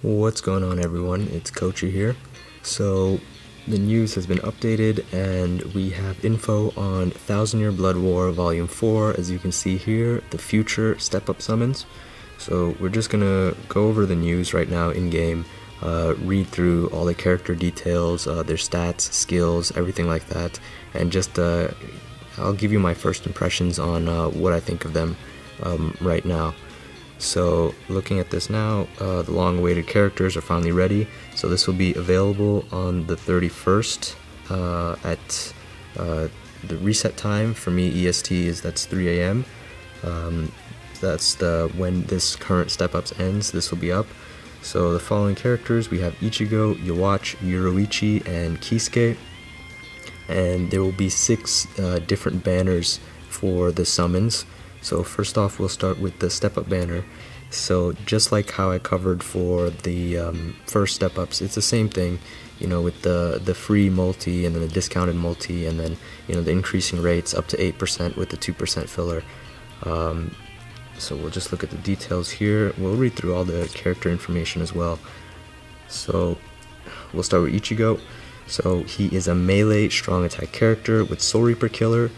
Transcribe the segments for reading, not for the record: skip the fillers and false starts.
What's going on, everyone? It's Kochi here. So the news has been updated and we have info on 1000 Year Blood War Volume 4. As you can see here, the future step-up summons. So we're just gonna go over the news right now in game, read through all the character details, their stats, skills, everything like that, and just I'll give you my first impressions on what I think of them right now. So looking at this now, the long-awaited characters are finally ready. So this will be available on the 31st at the reset time. For me, EST that's 3 a.m. That's when this current step-ups ends. This will be up. So the following characters, we have Ichigo, Yawatch, Yoruichi, and Kisuke. And there will be 6 different banners for the summons. So first off, we'll start with the step-up banner. So just like how I covered for the first step-ups, it's the same thing, you know, with the free multi and then the discounted multi, and then, you know, the increasing rates up to 8% with the 2% filler. So we'll just look at the details here. We'll read through all the character information as well. So we'll start with Ichigo. So he is a melee strong attack character with Soul Reaper Killer.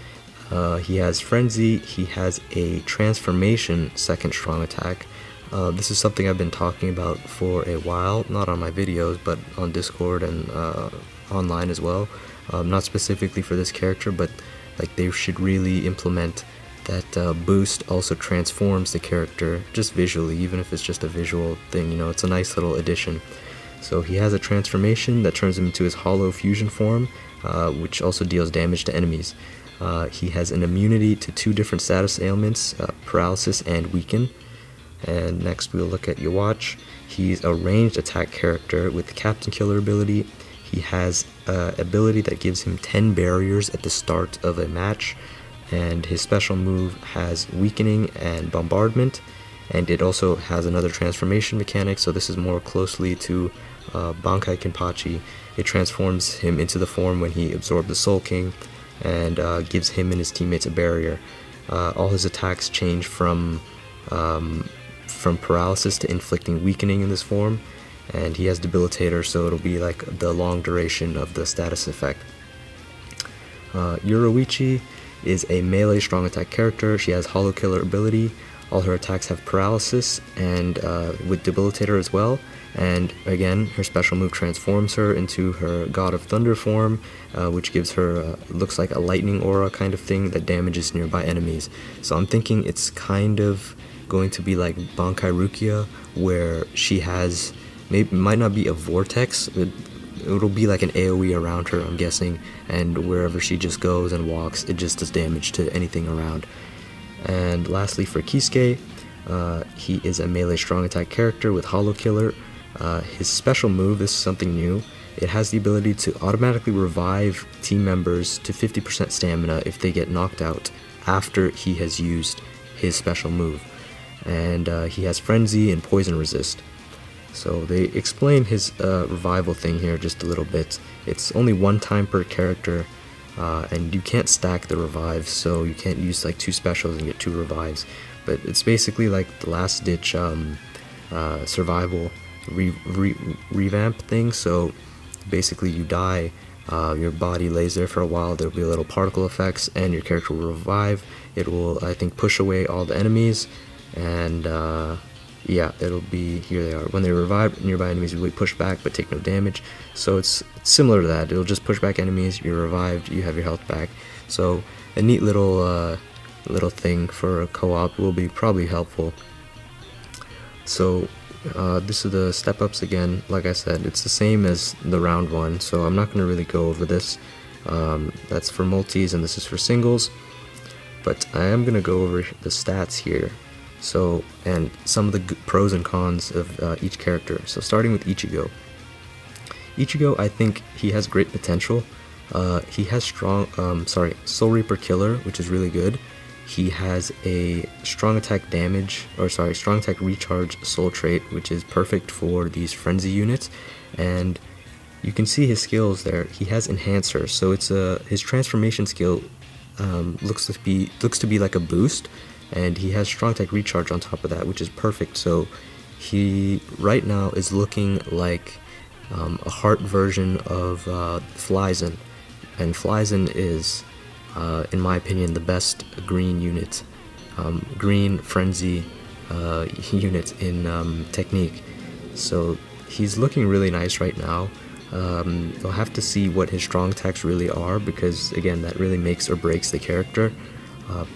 He has Frenzy, he has a transformation second strong attack. This is something I've been talking about for a while, not on my videos, but on Discord and online as well. Not specifically for this character, but like they should really implement that boost also transforms the character just visually, even if it's just a visual thing, you know, it's a nice little addition. So he has a transformation that turns him into his hollow fusion form, which also deals damage to enemies. He has an immunity to 2 different status ailments, paralysis and weaken. And next we'll look at Yawatch. He's a ranged attack character with the Captain Killer ability. He has an ability that gives him 10 barriers at the start of a match, and his special move has weakening and bombardment, and it also has another transformation mechanic, so this is more closely to Bankai Kenpachi. It transforms him into the form when he absorbs the Soul King, and gives him and his teammates a barrier. All his attacks change from paralysis to inflicting weakening in this form, and he has Debilitator, so it'll be like the long duration of the status effect. Yoruichi is a melee strong attack character. She has Hollow Killer ability. All her attacks have paralysis and with Debilitator as well. And again, her special move transforms her into her God of Thunder form, which gives her, looks like a lightning aura kind of thing that damages nearby enemies. So I'm thinking it's kind of going to be like Bankai Rukia, where she has, might not be a vortex, it'll be like an AoE around her, I'm guessing, and wherever she just goes and walks, it just does damage to anything around. And lastly for Kisuke, he is a melee strong attack character with Hollow Killer. His special move, this is something new, it has the ability to automatically revive team members to 50% stamina if they get knocked out after he has used his special move. And he has Frenzy and Poison Resist. So they explain his revival thing here just a little bit. It's only 1 time per character, and you can't stack the revives, so you can't use like 2 specials and get 2 revives. But it's basically like the last ditch survival revamp thing. So basically you die, your body lays there for a while, there'll be a little particle effects, and your character will revive. It will, I think, push away all the enemies, and yeah, it'll be, here they are. When they revive, nearby enemies will be pushed back but take no damage. So it's similar to that. It'll just push back enemies, you're revived, you have your health back. So a neat little thing for a co-op will be probably helpful. So this is the step-ups again. Like I said, it's the same as the round 1, so I'm not going to really go over this. That's for multis and this is for singles. But I am going to go over the stats here. So, and some of the pros and cons of each character. So starting with Ichigo. Ichigo, I think he has great potential. He has Soul Reaper Killer, which is really good. He has a strong attack damage, strong attack recharge soul trait, which is perfect for these frenzy units. And you can see his skills there. He has Enhancer, so it's his transformation skill looks to be like a boost, and he has strong attack recharge on top of that, which is perfect. So he right now is looking like a heart version of Flyzen, and Flyzen is, in my opinion, the best green unit, green frenzy unit in technique. So he's looking really nice right now. We'll have to see what his strong attacks really are, because again, that really makes or breaks the character.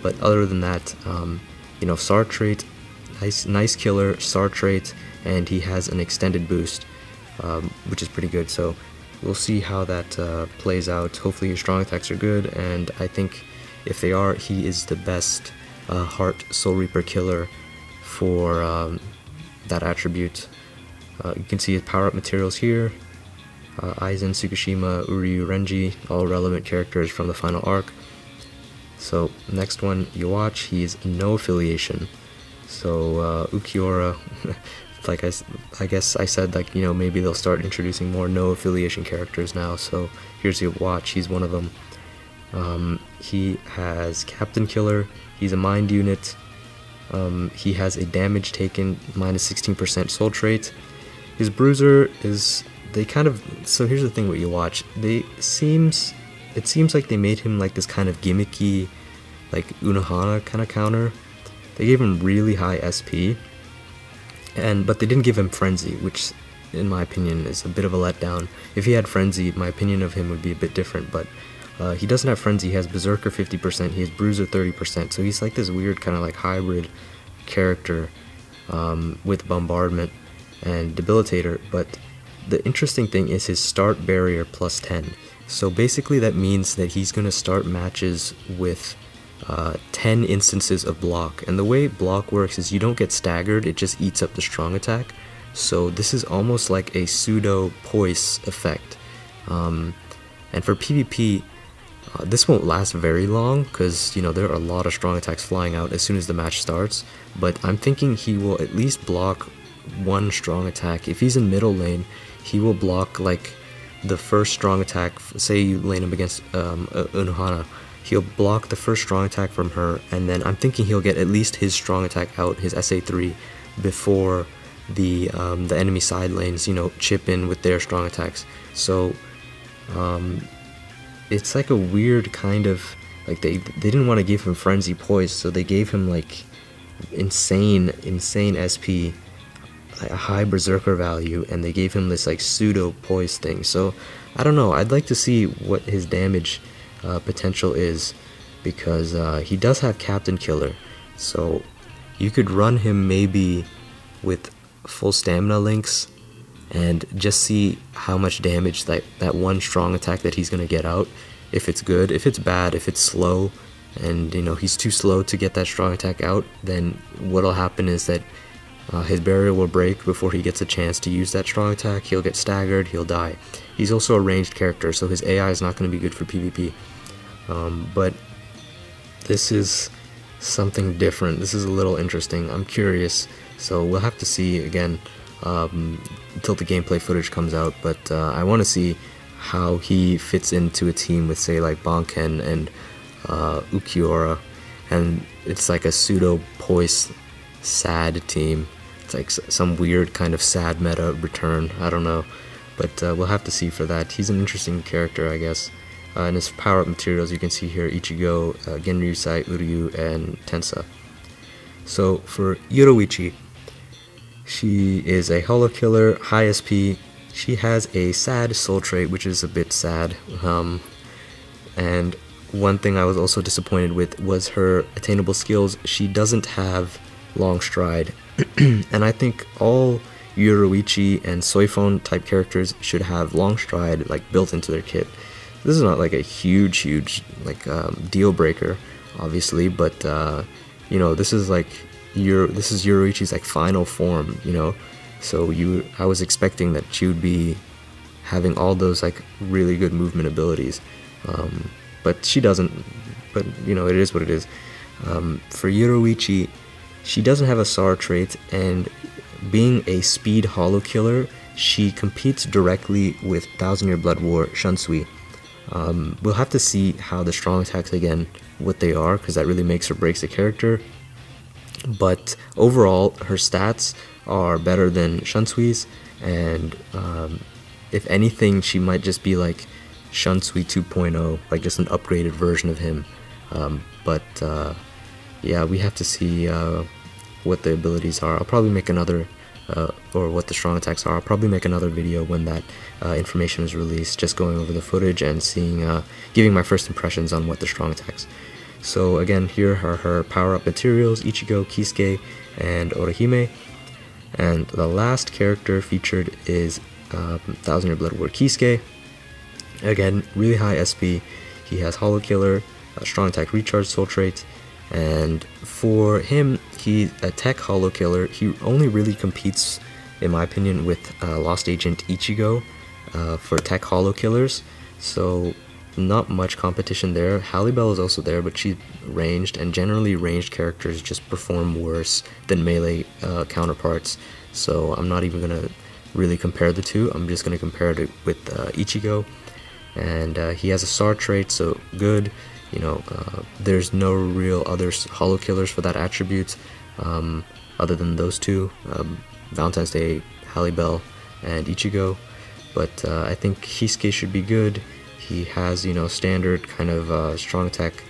But other than that, you know, SAR trait, nice killer, SAR trait, and he has an extended boost, which is pretty good. So we'll see how that plays out. Hopefully his strong attacks are good, and I think if they are, he is the best Heart Soul Reaper killer for that attribute. You can see his power-up materials here. Aizen, Tsukushima, Uryu, Renji, all relevant characters from the final arc. So next one you watch, he's no affiliation. So Ukiura, like I guess I said, like, you know, maybe they'll start introducing more no affiliation characters now. So here's your watch, he's one of them. He has Captain Killer, he's a mind unit. He has a damage taken minus 16% soul trait. His bruiser is, they kind of, so here's the thing what you watch, it seems like they made him like this kind of gimmicky, like Unohana kind of counter. They gave him really high SP, but they didn't give him Frenzy, which in my opinion is a bit of a letdown. If he had Frenzy, my opinion of him would be a bit different, but he doesn't have Frenzy. He has Berserker 50%, he has Bruiser 30%, so he's like this weird kind of like hybrid character with Bombardment and Debilitator. But the interesting thing is his start barrier plus 10. So basically that means that he's going to start matches with 10 instances of block. And the way block works is you don't get staggered, it just eats up the strong attack. So this is almost like a pseudo poise effect. And for PvP, this won't last very long, because, you know, there are a lot of strong attacks flying out as soon as the match starts. But I'm thinking he will at least block one strong attack. If he's in middle lane, he will block like the first strong attack. Say you lane him against Unohana, he'll block the first strong attack from her, and then I'm thinking he'll get at least his strong attack out, his SA3, before the enemy side lanes, you know, chip in with their strong attacks. So it's like a weird kind of, like, they didn't want to give him Frenzy Poise, so they gave him like insane SP, a high Berserker value, and they gave him this like pseudo poise thing. So I don't know, I'd like to see what his damage potential is, because he does have Captain Killer, so you could run him maybe with full stamina links and just see how much damage that one strong attack that he's gonna get out, if it's good. If it's bad, if it's slow, and, you know, he's too slow to get that strong attack out, then what'll happen is that his barrier will break before he gets a chance to use that strong attack. He'll get staggered, he'll die. He's also a ranged character, so his AI is not going to be good for PvP. But this is something different. This is a little interesting. I'm curious, so we'll have to see again until the gameplay footage comes out. But I want to see how he fits into a team with, say, like Banken and Ukiura, and it's like a pseudo poise sad team. It's like some weird kind of sad meta return, I don't know, but we'll have to see for that. He's an interesting character, I guess. And his power-up materials, you can see here, Ichigo, Genryusai, Uryu, and Tensa. So for Yoruichi, she is a holo killer, high SP. She has a sad soul trait, which is a bit sad. And one thing I was also disappointed with was her attainable skills. She doesn't have long stride, and I think all Yoruichi and Soifon type characters should have long stride like built into their kit. This is not like a huge like deal breaker, obviously, but you know, this is like this is Yoruichi's like final form, you know. So I was expecting that she would be having all those like really good movement abilities, but she doesn't. But you know, it is what it is. For Yoruichi, she doesn't have a SAR trait, and being a speed holo killer, she competes directly with 1000 Year Blood War Shunsui. We'll have to see how the strong attacks, again, what they are, because that really makes or breaks the character. But overall, her stats are better than Shunsui's, and if anything, she might just be like Shunsui 2.0, like just an upgraded version of him. But yeah, we have to see what the abilities are. I'll probably make another, or what the strong attacks are. I'll probably make another video when that information is released, just going over the footage and seeing, giving my first impressions on what the strong attacks. So again, here are her power-up materials: Ichigo, Kisuke, and Orihime. And the last character featured is 1000 Year Blood War Kisuke. Again, really high SP. He has Hollow Killer, strong attack recharge soul trait, and for him, he's a tech Hollow Killer. He only really competes, in my opinion, with Lost Agent Ichigo for tech Hollow Killers, so not much competition there. Halle Bell is also there, but she's ranged, and generally ranged characters just perform worse than melee counterparts, so I'm not even going to really compare the two. I'm just going to compare it with Ichigo, and he has a SAR trait, so good. You know, there's no real other Hollow Killers for that attribute other than those two, Valentine's Day, Halle Bell, and Ichigo. But I think Kisuke should be good. He has, you know, standard kind of strong attack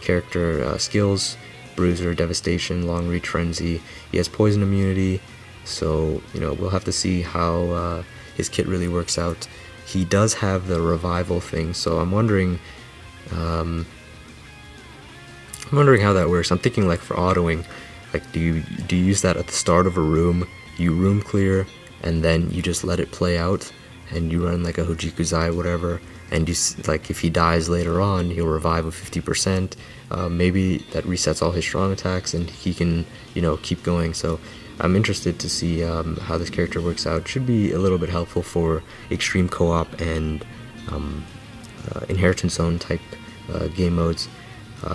character skills: Bruiser, Devastation, Long Reach, Frenzy. He has poison immunity, so, you know, we'll have to see how his kit really works out. He does have the revival thing, so I'm wondering how that works. I'm thinking, like, for autoing, like, do you use that at the start of a room, you room clear, and then you just let it play out, and you run like a Hojikuzai, whatever, and you, like, if he dies later on, he'll revive with 50%. Maybe that resets all his strong attacks, and he can, you know, keep going. So I'm interested to see how this character works out. Should be a little bit helpful for extreme co-op and inheritance zone type game modes.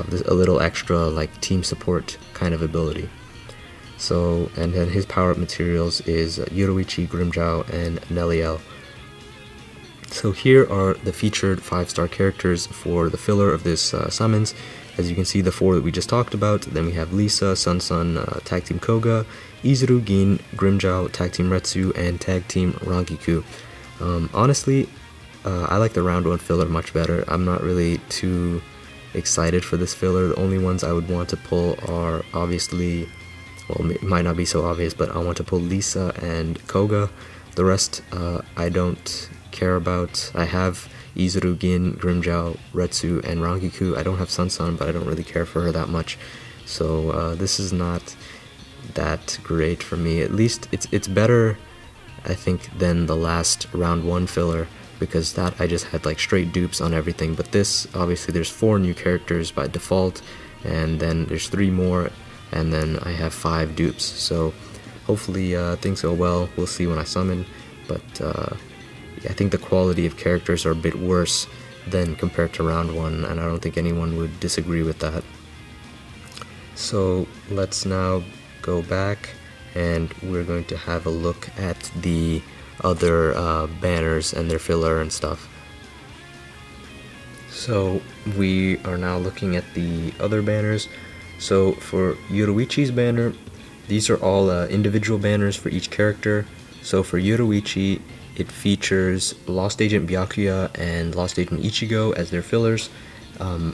There's a little extra, like, team support kind of ability. So, and then his power-up materials is Yoruichi, Grimmjow, and Neliel. So here are the featured 5-star characters for the filler of this summons. As you can see, the 4 that we just talked about. Then we have Lisa, Sun, Tag Team Koga, Izuru, Gin, Grimmjow, Tag Team Retsu, and Tag Team Rangiku. Honestly, I like the round 1 filler much better. I'm not really too excited for this filler. The only ones I would want to pull are, obviously, well, it might not be so obvious, but I want to pull Lisa and Koga. The rest I don't care about. I have Izuru, Gin, Grimmjow, Retsu, and Rangiku. I don't have Sun, but I don't really care for her that much. So this is not that great for me. At least it's better, I think, than the last round 1 filler, because that I just had, like, straight dupes on everything. But this, obviously, there's 4 new characters by default, and then there's 3 more, and then I have 5 dupes. So hopefully things go well. We'll see when I summon, but I think the quality of characters are a bit worse than compared to round 1, and I don't think anyone would disagree with that. So let's now go back, and we're going to have a look at the other banners and their filler and stuff. So we are now looking at the other banners. So for Yoruichi's banner, these are all individual banners for each character. So for Yoruichi, it features Lost Agent Byakuya and Lost Agent Ichigo as their fillers.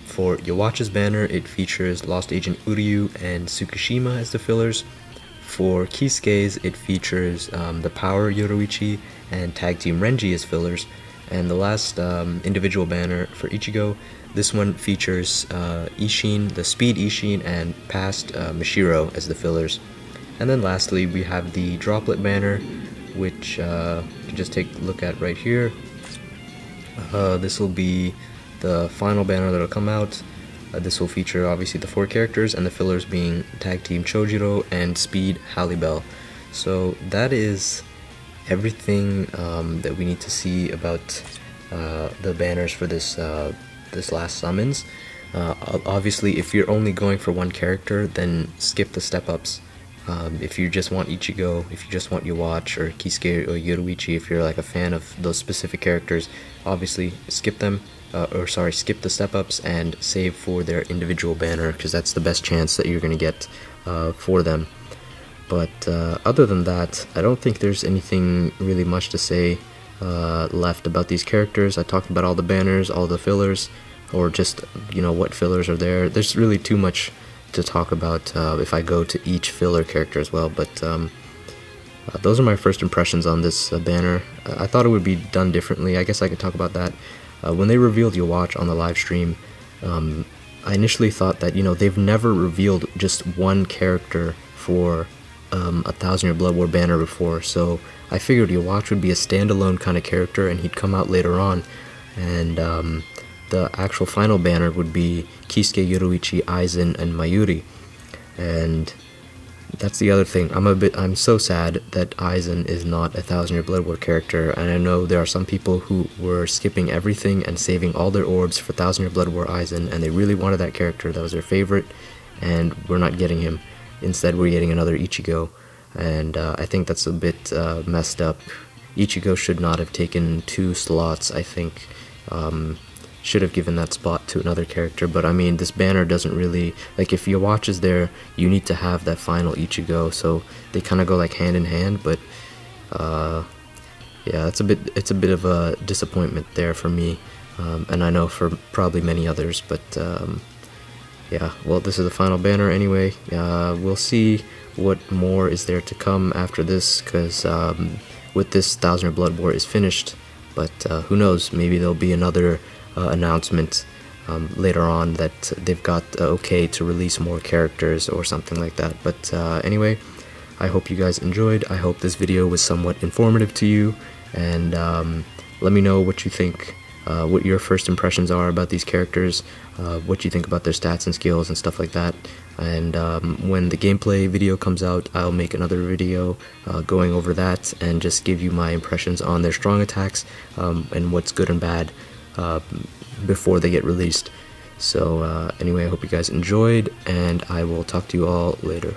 For Yowacha's banner, it features Lost Agent Uryu and Tsukushima as the fillers. For Kisuke's, it features the Power Yoruichi and Tag Team Renji as fillers. And the last individual banner for Ichigo, this one features Ishin, the Speed Ishin, and Past Mishiro as the fillers. And then lastly, we have the Droplet Banner, which you can just take a look at right here. This will be the final banner that will come out. This will feature, obviously, the 4 characters, and the fillers being Tag Team Chojiro and Speed Halle Bell. So that is everything that we need to see about the banners for this this last summons. Obviously, if you're only going for 1 character, then skip the step-ups. If you just want Ichigo, if you just want Yowacha or Kisuke or Yoruichi, if you're like a fan of those specific characters, obviously skip them, skip the step-ups and save for their individual banner, because that's the best chance that you're going to get for them. But other than that, I don't think there's anything really much to say left about these characters. I talked about all the banners, all the fillers, or just, you know, what fillers are there. There's really too much to talk about if I go to each filler character as well, but those are my first impressions on this banner. I thought it would be done differently. I guess I could talk about that. When they revealed You'll Watch on the live stream, I initially thought that, you know, they've never revealed just one character for a 1000-Year Blood War banner before, so I figured You'll Watch would be a standalone kind of character and he'd come out later on, and the actual final banner would be Kisuke, Yoruichi, Aizen, and Mayuri. And that's the other thing. I'm so sad that Aizen is not a 1000-Year Blood War character, and I know there are some people who were skipping everything and saving all their orbs for 1000-Year Blood War Aizen, and they really wanted that character. That was their favorite, and we're not getting him. Instead, we're getting another Ichigo, and I think that's a bit messed up. Ichigo should not have taken 2 slots, I think. Should have given that spot to another character, but I mean, this banner doesn't really, like, if You'll Watch is there, you need to have that final Ichigo, so they kind of go like hand in hand, but yeah, it's a bit of a disappointment there for me, and I know for probably many others, but yeah, well, this is the final banner anyway. We'll see what more is there to come after this, because with this 1000-Year Blood War is finished, but who knows, maybe there'll be another announcement later on that they've got okay to release more characters or something like that. But anyway, I hope you guys enjoyed. I hope this video was somewhat informative to you, and let me know what you think, what your first impressions are about these characters, what you think about their stats and skills and stuff like that. And when the gameplay video comes out, I'll make another video going over that and just give you my impressions on their strong attacks and what's good and bad before they get released. So anyway, I hope you guys enjoyed, and I will talk to you all later.